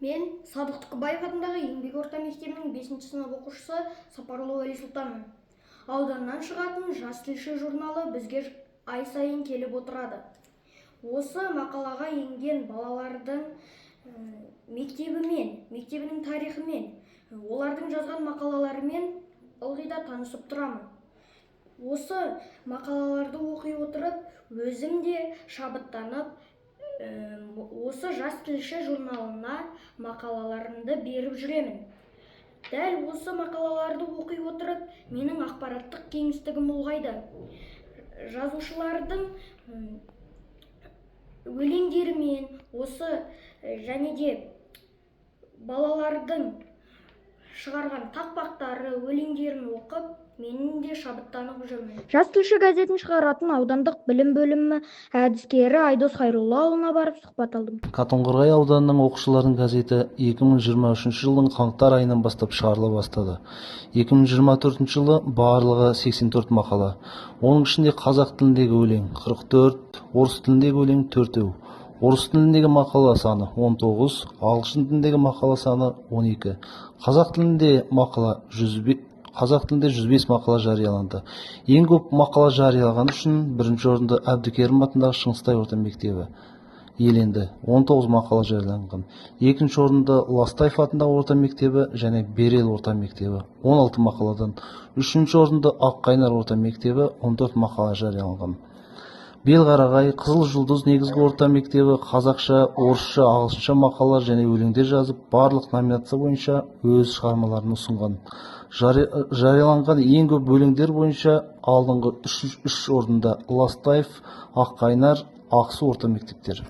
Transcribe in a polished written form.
Мен Садық Тұқыбаев атындағы еңбек орта мектебінің 5-ші сынып оқушысы Сапарлы Әлисұлтанмын. Ауданнан шығатын «Жас тілші» журналы бізге ай сайын келіп отырады. Осы мақалаға енген балалардың мектебімен, мектебінің тарихымен, олардың жазған мақалаларымен ылғи да танысып тұрамын. Осы мақалаларды оқи отырып, өзім де шабыттанып, осы «Жас тілші» журналына мақалаларымды беріп жүремін. Дәл осы мақалаларды оқи отырып, менің ақпараттық кеңістігім ұлғайды. Жазушылардың өлеңдерімен, осы және де балалардың шығарған тақпақтары, өлеңдерін оқып, менің де шабыттанып жүрмін. Жас тілші газетін шығаратын аудандық білім бөлімі әдіскері Айдос Хайруллаұлына барып сұхбат алдым. Қатонқоғай ауданының оқушылардың газеті 2023 жылдың қаңтар айынан бастап шығарыла бастады. 2024 жылы барлығы 84 мақала. Оның ішінде қазақ тіліндегі өлең 44, орыс тіліндегі өлең 4, орыс тіліндегі мақала саны 19, ағылшын тіліндегі мақала саны 12, қазақ тілінде 105 мақала жарияланды. Ең көп мақала жариялаған үшін бірінші орынды Әбдікерім атындағы Шыңғыстай орта мектебі иеленді. 19 мақала жарияланған. Екінші орынды Ластаев атындағы орта мектебі және Берел орта мектебі 16 мақаладан. Үшінші орынды Аққайнар орта мектебі 14 мақала жарияланған. Белғарағай, Қызыл Жұлдыз негізгі орта мектебі қазақша, орысша, ағылшынша мақалалар және өлеңдер жазып, барлық номинация бойынша өз шығармаларын ұсынған. Жарияланған ең көп өлеңдер бойынша алдыңғы 3 орында Ластаев, Аққайнар, Ақсу орта мектептері.